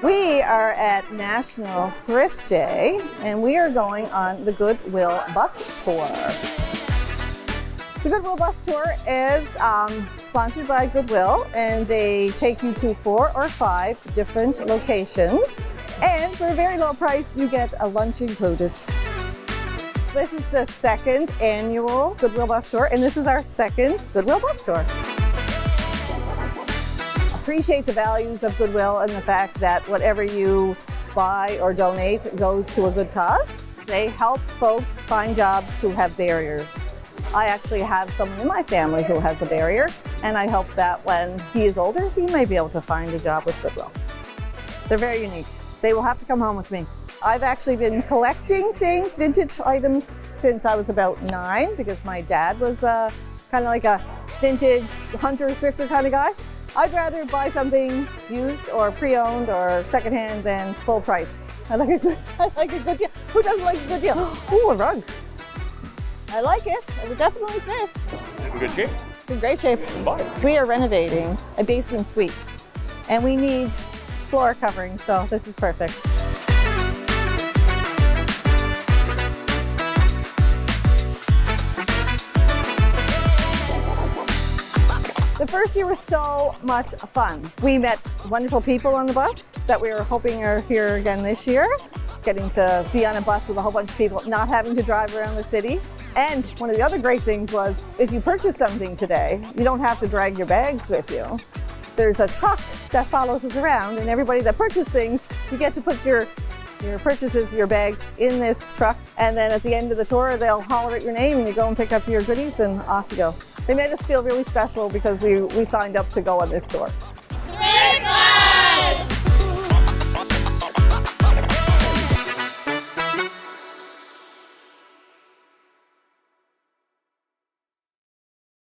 We are at National Thrift Day, and we are going on the Goodwill Bus Tour. The Goodwill Bus Tour is sponsored by Goodwill, and they take you to 4 or 5 different locations. And for a very low price, you get a lunch included. This is the 2nd annual Goodwill Bus Tour, and this is our 2nd Goodwill Bus Tour. Appreciate the values of Goodwill and the fact that whatever you buy or donate goes to a good cause. They help folks find jobs who have barriers. I actually have someone in my family who has a barrier, and I hope that when he is older, he may be able to find a job with Goodwill. They're very unique. They will have to come home with me. I've actually been collecting things, vintage items, since I was about 9, because my dad was kind of like a vintage hunter, thrifter kind of guy. I'd rather buy something used or pre-owned or secondhand than full price. I like a good deal. Who doesn't like a good deal? Ooh, a rug. I like it. It would definitely fit. Is it in good shape? It's in great shape. We are renovating a basement suite, and we need floor covering, so this is perfect. The first year was so much fun. We met wonderful people on the bus that we were hoping are here again this year. Getting to be on a bus with a whole bunch of people, not having to drive around the city. And one of the other great things was, if you purchase something today, you don't have to drag your bags with you. There's a truck that follows us around, and everybody that purchased things, you get to put your purchases, your bags in this truck, and then at the end of the tour, they'll holler at your name and you go and pick up your goodies and off you go. They made us feel really special because we signed up to go on this tour.